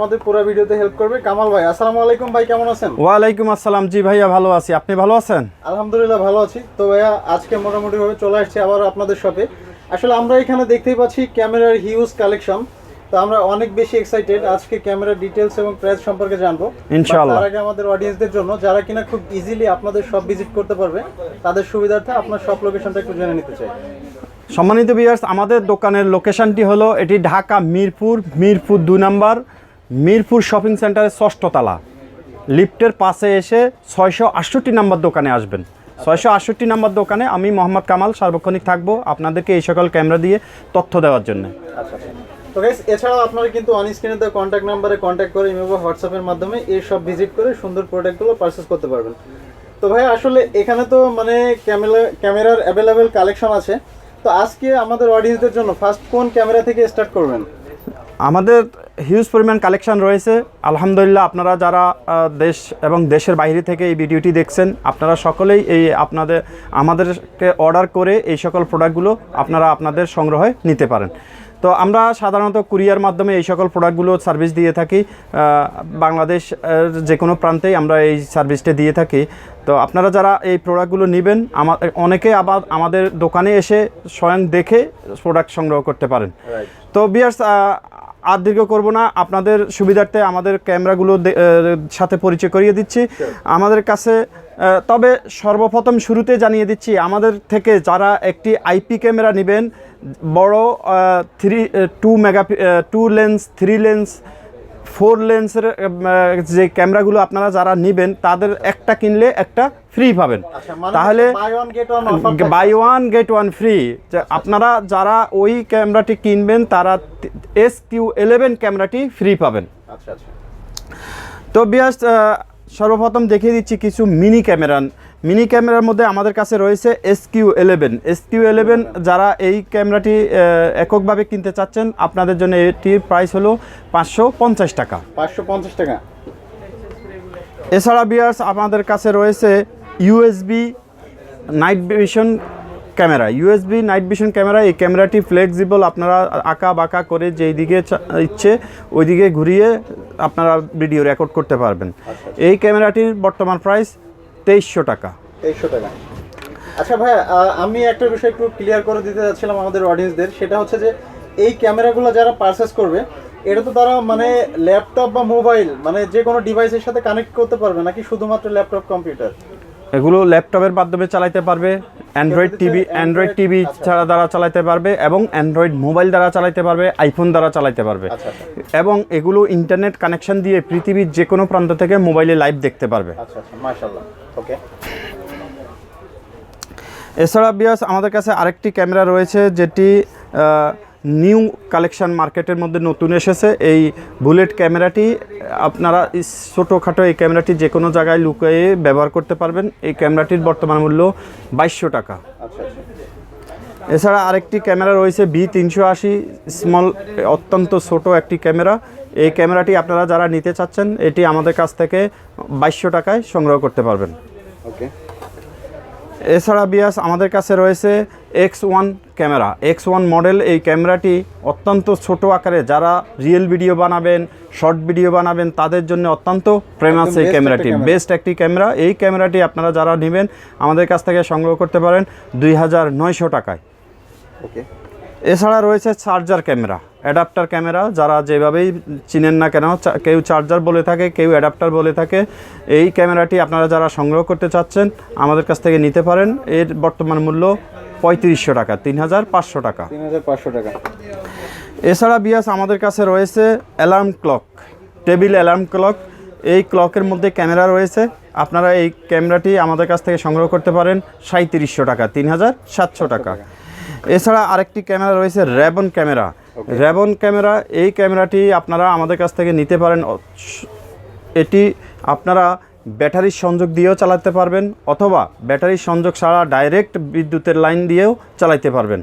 আমাদের পুরো ভিডিওতে হেল্প করবে কামাল ভাই। আসসালামু আলাইকুম ভাই, কেমন আছেন? ওয়ালাইকুম আসসালাম। জি ভাইয়া ভালো আছি, আপনি ভালো আছেন? আলহামদুলিল্লাহ ভালো আছি। তো ভাইয়া আজকে মোটামুটি ভাবে চলে আসছি আবার আপনাদের শপে। আসলে আমরা এখানে দেখতেই পাচ্ছি ক্যামেরার হিউজ কালেকশন। তো আমরা অনেক বেশি এক্সাইটেড আজকে ক্যামেরার ডিটেলস এবং প্রাইস সম্পর্কে জানবো ইনশাআল্লাহ। তার আগে আমাদের অডিয়েন্সদের জন্য যারা কিনা খুব ইজিলি আপনাদের শপ ভিজিট করতে পারবে তাদের সুবিধার্থে আপনার শপ লোকেশনটা একটু জেনে নিতে চাই। সম্মানিত ভিউয়ার্স, আমাদের দোকানের লোকেশনটি হলো এটি ঢাকা মিরপুর 2 নম্বর মিরপুর শপিং সেন্টারের 6ষ্ঠ তলা লিফটের পাশে এসে 668 নম্বর দোকানে আসবেন। 668 নম্বর দোকানে আমি মোহাম্মদ কামাল সার্বক্ষণিক থাকবো আপনাদেরকে এই সকল ক্যামেরা দিয়ে তথ্য দেওয়ার জন্য। আচ্ছা। তো গাইস, এছাড়াও আপনারা কিন্তু অন স্ক্রিনে দেওয়া কন্ট্যাক্ট নাম্বারে কন্ট্যাক্ট করে ইমো বা হোয়াটসঅ্যাপের মাধ্যমে এই সব ভিজিট করে সুন্দর প্রোডাক্টগুলো পারচেজ করতে পারবেন। তো ভাই আসলে এখানে তো মানে ক্যামেরার অ্যাভেলেবেল কালেকশন আছে। তো আজকে আমাদের অডিয়েন্সদের জন্য ফার্স্ট কোন ক্যামেরা থেকে স্টার্ট করবেন? আমাদের হিউজ পরিমাণ কালেকশন রয়েছে আলহামদুলিল্লাহ। আপনারা যারা দেশ এবং দেশের বাইরে থেকে এই ভিডিওটি দেখছেন আপনারা সকলেই আমাদেরকে অর্ডার করে এই সকল প্রোডাক্টগুলো আপনারা আপনাদের সংগ্রহে নিতে পারেন। তো আমরা সাধারণত কুরিয়ার মাধ্যমে এই সকল প্রোডাক্টগুলো সার্ভিস দিয়ে থাকি। বাংলাদেশ যে কোনো প্রান্তেই আমরা এই সার্ভিসটা দিয়ে থাকি। তো আপনারা যারা এই প্রোডাক্টগুলো নেবেন অনেকে আবার আমাদের দোকানে এসে স্বয়ং দেখে প্রোডাক্ট সংগ্রহ করতে পারেন। তো ভিউয়ার্স, আর দীর্ঘ করব না, আপনাদের সুবিধার্থে আমাদের ক্যামেরাগুলো সাথে পরিচয় করিয়ে দিচ্ছি আমাদের কাছে। তবে সর্বপ্রথম শুরুতে জানিয়ে দিচ্ছি আমাদের থেকে যারা একটি আইপি ক্যামেরা নেবেন, বড় 2 লেন্স 3 লেন্স 4 লেন্সের যে ক্যামেরাগুলো আপনারা যারা নেবেন তাদের একটা কিনলে একটা ফ্রি পাবেন। তাহলে buy one get one free. আপনারা যারা ওই ক্যামেরাটি কিনবেন তারা SQ11 ক্যামেরাটি ফ্রি পাবেন। আচ্ছা। তো বিয়াস, সর্বপ্রথম দেখিয়ে দিচ্ছি কিছু মিনি ক্যামেরার মধ্যে আমাদের কাছে রয়েছে SQ11। যারা এই ক্যামেরাটি এককভাবে কিনতে চাচ্ছেন আপনাদের জন্য এটির প্রাইস হলো 550 টাকা। 550 টাকা। এছাড়া বিয়ার্স আমাদের কাছে রয়েছে USB নাইট ভিশন ক্যামেরা। এই ক্যামেরাটি ফ্লেক্সিবল, আপনারা আঁকা বাঁকা করে যেই দিকে ইচ্ছে ওই দিকে ঘুরিয়ে আপনারা ভিডিও রেকর্ড করতে পারবেন। এই ক্যামেরাটির বর্তমান প্রাইস 2300 টাকা। 2300 টাকা। আচ্ছা ভাই, আমি একটা বিষয় একটু ক্লিয়ার করে দিতে যাচ্ছিলাম আমাদের অডিয়েন্সদের, সেটা হচ্ছে যে এই ক্যামেরাগুলো যারা পারচেস করবে এটা তো তারা মানে ল্যাপটপ বা মোবাইল মানে যে কোনো ডিভাইসের সাথে কানেক্ট করতে পারবে নাকি শুধুমাত্র ল্যাপটপ কম্পিউটার? এগুলো ল্যাপটপের মাধ্যমে চালাতে পারবে, অ্যান্ড্রয়েড টিভি ছাড়া দ্বারা চালাতে পারবে এবং অ্যান্ড্রয়েড মোবাইল দ্বারা চালাতে পারবে, আইফোন দ্বারা চালাতে পারবে। এবং এগুলো ইন্টারনেট কানেকশন দিয়ে পৃথিবীর যে কোনো প্রান্ত থেকে মোবাইলে লাইভ দেখতে পারবে। আচ্ছা, মাশাআল্লাহ। ওকে। এছাড়া বিয়াস আমাদের কাছে আরেকটি ক্যামেরা রয়েছে যেটি নিউ কালেকশন মার্কেটের মধ্যে নতুন এসেছে। এই বুলেট ক্যামেরাটি আপনারা ছোটোখাটো এই ক্যামেরাটি যে কোনো জায়গায় লুকিয়ে ব্যবহার করতে পারবেন। এই ক্যামেরাটির বর্তমান মূল্য 2200 টাকা। এছাড়া আরেকটি ক্যামেরা রয়েছে V380 স্মল, অত্যন্ত ছোট একটি ক্যামেরা। এই ক্যামেরাটি আপনারা যারা নিতে চাচ্ছেন এটি আমাদের কাছ থেকে 2200 টাকায় সংগ্রহ করতে পারবেন। ওকে। এছাড়া বিয়াস আমাদের কাছে রয়েছে X1 ক্যামেরা, X1 মডেল। এই ক্যামেরাটি অত্যন্ত ছোট আকারে, যারা রিয়েল ভিডিও বানাবেন, শর্ট ভিডিও বানাবেন তাদের জন্য অত্যন্ত ফেমাস এই ক্যামেরাটি, বেস্ট একটি ক্যামেরা। এই ক্যামেরাটি আপনারা যারা নেবেন আমাদের কাছ থেকে সংগ্রহ করতে পারেন 2900 টাকায়। ওকে। এছাড়া রয়েছে চার্জার ক্যামেরা, অ্যাডাপ্টার ক্যামেরা। যারা যেভাবেই চিনেন না কেন, কেউ চার্জার বলে থাকে, কেউ অ্যাডাপ্টার বলে থাকে। এই ক্যামেরাটি আপনারা যারা সংগ্রহ করতে চাচ্ছেন আমাদের কাছ থেকে নিতে পারেন। এর বর্তমান মূল্য 3500 টাকা, 3500 টাকা। 3500 টাকা। এছাড়া বিয়াস আমাদের কাছে রয়েছে alarm clock, table alarm clock. এই ক্লকের মধ্যে ক্যামেরা রয়েছে। আপনারা এই ক্যামেরাটি আমাদের কাছ থেকে সংগ্রহ করতে পারেন 3700 টাকা, 3700 টাকা। এছাড়া আরেকটি ক্যামেরা রয়েছে র্যাবন ক্যামেরা। এই ক্যামেরাটি আপনারা আমাদের কাছ থেকে নিতে পারেন। এটি আপনারা ব্যাটারির সংযোগ দিয়েও চালাতে পারবেন অথবা ব্যাটারির সংযোগ ছাড়া ডাইরেক্ট বিদ্যুতের লাইন দিয়েও চালাতে পারবেন।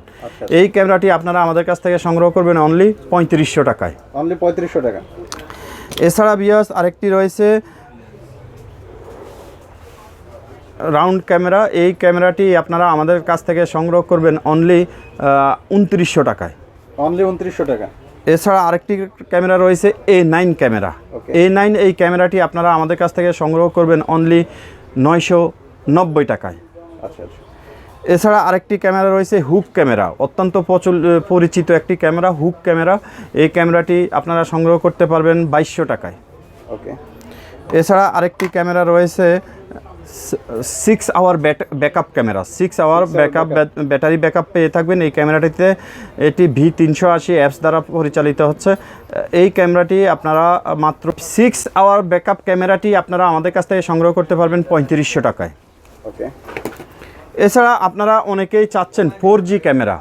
এই ক্যামেরাটি আপনারা আমাদের কাছ থেকে সংগ্রহ করবেন অনলি 3500 টাকায়। অনলি 3500 টাকা। এছাড়া বিয়াস আরেকটি রয়েছে রাউন্ড ক্যামেরা। এই ক্যামেরাটি আপনারা আমাদের কাছ থেকে সংগ্রহ করবেন অনলি 2900 টাকায়। অনলি 2900 টাকা। এছাড়া আরেকটি ক্যামেরা রয়েছে A9 ক্যামেরা। Okay. A9 এই ক্যামেরাটি আপনারা আমাদের কাছ থেকে সংগ্রহ করবেন অনলি 990 টাকায়। আচ্ছা আচ্ছা। এছাড়া আরেকটি ক্যামেরা রয়েছে হুক ক্যামেরা, অত্যন্ত পরিচিত একটি ক্যামেরা, হুক ক্যামেরা। এই ক্যামেরাটি আপনারা সংগ্রহ করতে পারবেন 2200 টাকায়। ওকে। এছাড়া আরেকটি ক্যামেরা রয়েছে 6 hour backup camera, 6 hour backup battery backup পেয়ে থাকবেন এই ক্যামেরাটিতে। এটি V380 অ্যাপস দ্বারা পরিচালিত হচ্ছে। এই ক্যামেরাটি আপনারা মাত্র 6 আওয়ার ব্যাকআপ ক্যামেরাটি আপনারা আমাদের কাছ থেকে সংগ্রহ করতে পারবেন 3500 টাকায়। ওকে। এছাড়া আপনারা অনেকেই চাচ্ছেন 4G ক্যামেরা।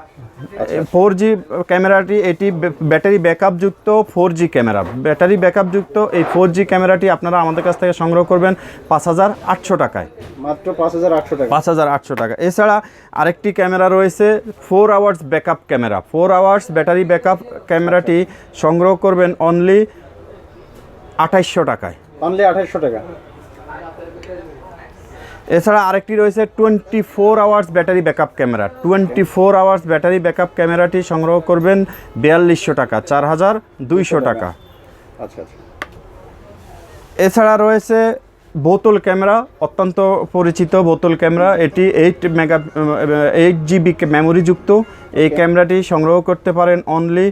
4G ক্যামেরাটি এটি ব্যাটারি ব্যাকআপ যুক্ত 4G ক্যামেরা, ব্যাটারি ব্যাকআপ যুক্ত এই 4G ক্যামেরাটি আপনারা আমাদের কাছ থেকে সংগ্রহ করবেন 5800 টাকায়, মাত্র 5800 টাকা। 5800 টাকা। এছাড়া আরেকটি ক্যামেরা রয়েছে 4 hours backup camera, 4 hours battery backup ক্যামেরাটি সংগ্রহ করবেন অনলি 2800 টাকায়। অনলি 2800 টাকা। এছাড়া আরেকটি রয়েছে 24 hours battery backup camera, 24 hours battery backup ক্যামেরাটি সংগ্রহ করবেন 4200 টাকা, 4200 টাকা। আচ্ছা আচ্ছা। এছাড়া রয়েছে বোতল ক্যামেরা, অত্যন্ত পরিচিত বোতল ক্যামেরা। এটি 8GB মেমোরি যুক্ত। এই ক্যামেরাটি সংগ্রহ করতে পারেন অনলি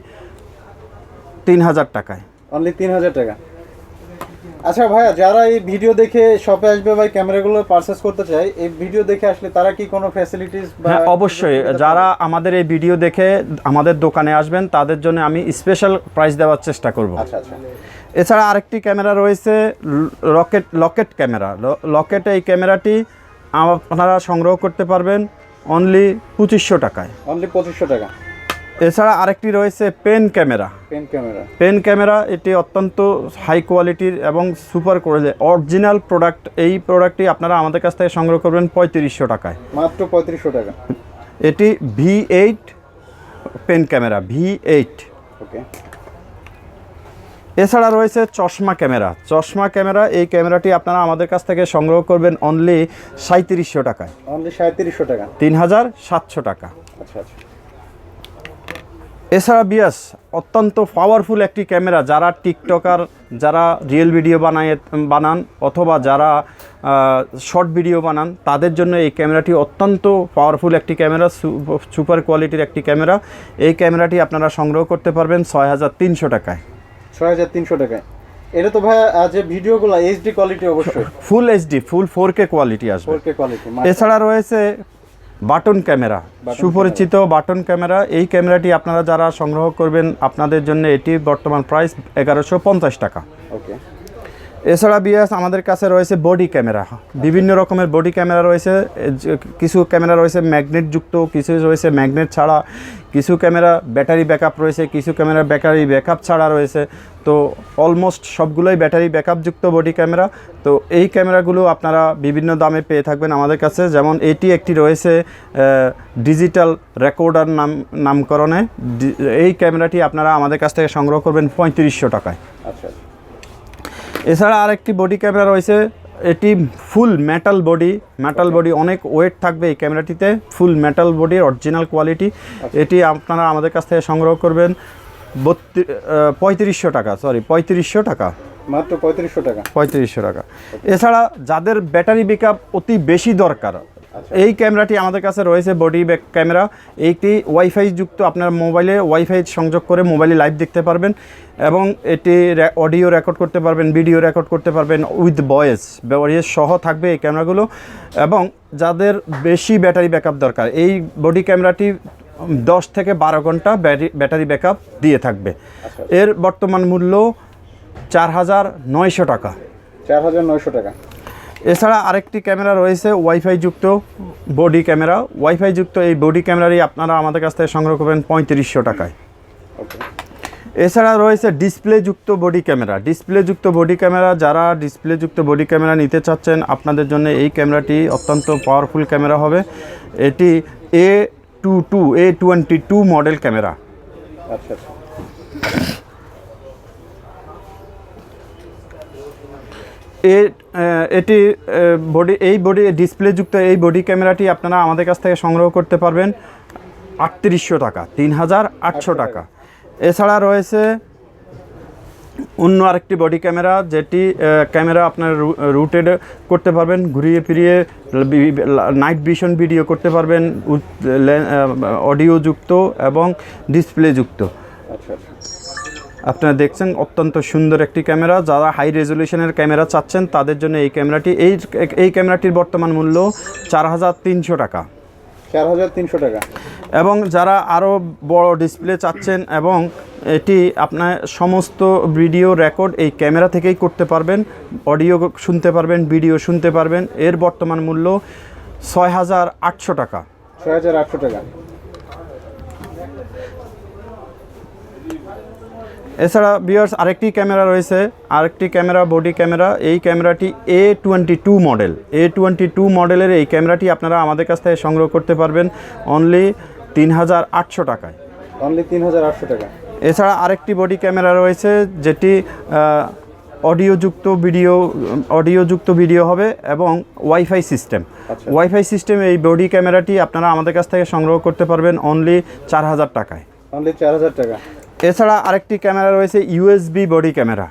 3000 টাকায়। অনলি 3000 টাকা। আচ্ছা ভাইয়া, যারা এই ভিডিও দেখে শপে আসবে ভাই ক্যামেরাগুলো পারচেজ করতে চায়, এই ভিডিও দেখে আসলে তারা কি কোনো ফ্যাসিলিটিস বা? হ্যাঁ, অবশ্যই। যারা আমাদের এই ভিডিও দেখে আমাদের দোকানে আসবেন তাদের জন্য আমি স্পেশাল প্রাইস দেওয়ার চেষ্টা করব। আচ্ছা আচ্ছা। এছাড়া আরেকটি ক্যামেরা রয়েছে লকেট ক্যামেরা। লকেট এই ক্যামেরাটি আপনারা সংগ্রহ করতে পারবেন অনলি 2500 টাকায়। অনলি 2500 টাকা। এছাড়া আরেকটি রয়েছে pen camera. Pen camera. Pen camera এটি অত্যন্ত হাই কোয়ালিটির এবং সুপার অরিজিনাল প্রোডাক্ট। এই প্রোডাক্টটি আপনারা আমাদের কাছ থেকে সংগ্রহ করবেন 3500 টাকায়। মাত্র 3500 টাকা। এটি V8 পেন ক্যামেরা, V8। ওকে। এছাড়া রয়েছে চশমা ক্যামেরা। চশমা ক্যামেরা এই ক্যামেরাটি আপনারা আমাদের কাছ থেকে সংগ্রহ করবেন অনলি 3700 টাকায়। অনলি 3700 টাকা। 3700 টাকা। আচ্ছা আচ্ছা। এছাড়া বিয়াস অত্যন্ত পাওয়ারফুল একটি ক্যামেরা, যারা টিকটকার, যারা রিয়েল ভিডিও বানান অথবা যারা শর্ট ভিডিও বানান তাদের জন্য এই ক্যামেরাটি অত্যন্ত পাওয়ারফুল একটি ক্যামেরা, সুপার কোয়ালিটির একটি ক্যামেরা। এই ক্যামেরাটি আপনারা সংগ্রহ করতে পারবেন 6300 টাকায়। 6300 টাকায়। এটা তো ভাই যে ভিডিওগুলো এইচডি কোয়ালিটি অবশ্যই। ফুল এইচডি, ফুল 4K কোয়ালিটি আসবে। 4K quality. এছাড়া রয়েছে বাটন ক্যামেরা, সুপরিচিত বাটন ক্যামেরা। এই ক্যামেরাটি আপনারা যারা সংগ্রহ করবেন আপনাদের জন্য এটি বর্তমান প্রাইস 1150 টাকা। ওকে। এছাড়া বিয়াস আমাদের কাছে রয়েছে বডি ক্যামেরা, বিভিন্ন রকমের বডি ক্যামেরা রয়েছে। কিছু ক্যামেরা রয়েছে ম্যাগনেট যুক্ত, কিছু রয়েছে ম্যাগনেট ছাড়া, কিছু ক্যামেরা ব্যাটারি ব্যাকআপ রয়েছে, কিছু ক্যামেরা ব্যাটারি ব্যাকআপ ছাড়া রয়েছে। তো অলমোস্ট সবগুলোই ব্যাটারি ব্যাকআপ যুক্ত বডি ক্যামেরা। তো এই ক্যামেরাগুলো আপনারা বিভিন্ন দামে পেয়ে থাকবেন আমাদের কাছে। যেমন এটি একটি রয়েছে ডিজিটাল রেকর্ডার নামকরণে। এই ক্যামেরাটি আপনারা আমাদের কাছ থেকে সংগ্রহ করবেন 3500 টাকায়। আচ্ছা। এছাড়া আরেকটি বডি ক্যামেরা রয়েছে, এটি ফুল মেটাল বডি, অনেক ওয়েট থাকবে এই ক্যামেরাটিতে, full metal body, original quality. এটি আপনারা আমাদের কাছ থেকে সংগ্রহ করবেন 3500 টাকা, 3500 টাকা। মাত্র 3500 টাকা। 3500 টাকা। এছাড়া যাদের ব্যাটারি ব্যাকআপ অতি বেশি দরকার, এই ক্যামেরাটি আমাদের কাছে রয়েছে বডি ব্যাক ক্যামেরা। এইটি ওয়াইফাই যুক্ত, আপনার মোবাইলে ওয়াইফাই সংযোগ করে মোবাইলে লাইভ দেখতে পারবেন এবং এটি অডিও রেকর্ড করতে পারবেন, ভিডিও রেকর্ড করতে পারবেন উইথ ভয়েস সহ থাকবে এই ক্যামেরাগুলো। এবং যাদের বেশি ব্যাটারি ব্যাকআপ দরকার, এই বডি ক্যামেরাটি 10 থেকে 12 ঘন্টা ব্যাটারি ব্যাকআপ দিয়ে থাকবে। এর বর্তমান মূল্য 4900 টাকা। 4900 টাকা। এছাড়া আরেকটি ক্যামেরা রয়েছে ওয়াইফাই যুক্ত বডি ক্যামেরা। ওয়াইফাই যুক্ত এই বডি ক্যামেরাটি আপনারা আমাদের কাছ থেকে সংগ্রহ করবেন 3500 টাকায়। এছাড়া রয়েছে ডিসপ্লে যুক্ত বডি ক্যামেরা। যারা ডিসপ্লে যুক্ত বডি ক্যামেরা নিতে চাচ্ছেন আপনাদের জন্য এই ক্যামেরাটি অত্যন্ত পাওয়ারফুল ক্যামেরা হবে। এটি A22 মডেল ক্যামেরা। আচ্ছা আচ্ছা। এটি বডি ডিসপ্লে যুক্ত এই বডি ক্যামেরাটি আপনারা আমাদের কাছ থেকে সংগ্রহ করতে পারবেন 3800 টাকা, 3800 টাকা। এছাড়া রয়েছে অন্য আরেকটি বডি ক্যামেরা, যেটি ক্যামেরা আপনার রুটেড করতে পারবেন, ঘুরিয়ে ফিরিয়ে নাইট ভিশন ভিডিও করতে পারবেন, অডিও যুক্ত এবং ডিসপ্লে যুক্ত। আচ্ছা, আপনারা দেখছেন অত্যন্ত সুন্দর একটি ক্যামেরা। যারা হাই রেজলিউশনের ক্যামেরা চাচ্ছেন তাদের জন্য এই ক্যামেরাটি, এই ক্যামেরাটির বর্তমান মূল্য 4300 টাকা। 4300 টাকা। এবং যারা আরও বড় ডিসপ্লে চাচ্ছেন এবং এটি আপনার সমস্ত ভিডিও রেকর্ড এই ক্যামেরা থেকেই করতে পারবেন, অডিও শুনতে পারবেন, ভিডিও শুনতে পারবেন, এর বর্তমান মূল্য 6800 টাকা। 6800 টাকা। এছাড়া ভিউয়ার্স আরেকটি ক্যামেরা রয়েছে, আরেকটি ক্যামেরা বডি ক্যামেরা। এই ক্যামেরাটি A22 মডেল। A22 মডেলের এই ক্যামেরাটি আপনারা আমাদের কাছ থেকে সংগ্রহ করতে পারবেন অনলি 3800 টাকায়। অনলি 3800 টাকা। এছাড়া আরেকটি বডি ক্যামেরা রয়েছে যেটি অডিওযুক্ত ভিডিও হবে এবং ওয়াইফাই সিস্টেম। ওয়াইফাই সিস্টেম এই বডি ক্যামেরাটি আপনারা আমাদের কাছ থেকে সংগ্রহ করতে পারবেন অনলি 4000 টাকায়। অনলি 4000 টাকা। এছাড়া আরেকটি ক্যামেরা রয়েছে USB body camera.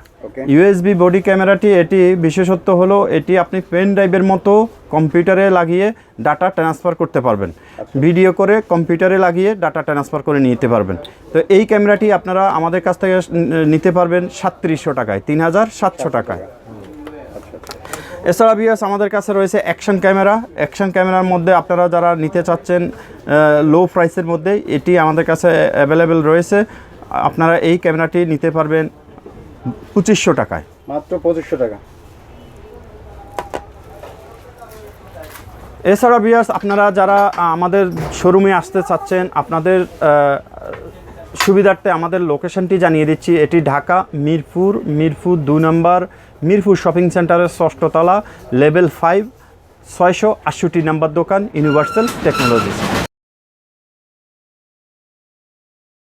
USB body ক্যামেরাটি, এটি বিশেষত্ব হলো এটি আপনি পেন ড্রাইভের মতো কম্পিউটারে লাগিয়ে ডাটা ট্রান্সফার করতে পারবেন, ভিডিও করে কম্পিউটারে লাগিয়ে ডাটা ট্রান্সফার করে নিতে পারবেন। তো এই ক্যামেরাটি আপনারা আমাদের কাছ থেকে নিতে পারবেন 3700 টাকায়, 3700 টাকায়। এছাড়া ভিউয়ার্স আমাদের কাছে রয়েছে অ্যাকশন ক্যামেরা। অ্যাকশন ক্যামেরার মধ্যে আপনারা যারা নিতে চাচ্ছেন লো প্রাইসের মধ্যে, এটি আমাদের কাছে অ্যাভেলেবেল রয়েছে। আপনারা এই ক্যামেরাটি নিতে পারবেন 2500 টাকায়, মাত্র 2500 টাকা। এছাড়া ভিউয়ার্স আপনারা যারা আমাদের শোরুমে আসতে চাচ্ছেন, আপনাদের সুবিধার্থে আমাদের লোকেশনটি জানিয়ে দিচ্ছি। এটি ঢাকা মিরপুর 2 নম্বর মিরপুর শপিং সেন্টারের 6ষ্ঠ তলা, লেভেল 5, 668 নম্বর দোকান, ইউনিভার্সাল টেকনোলজিস।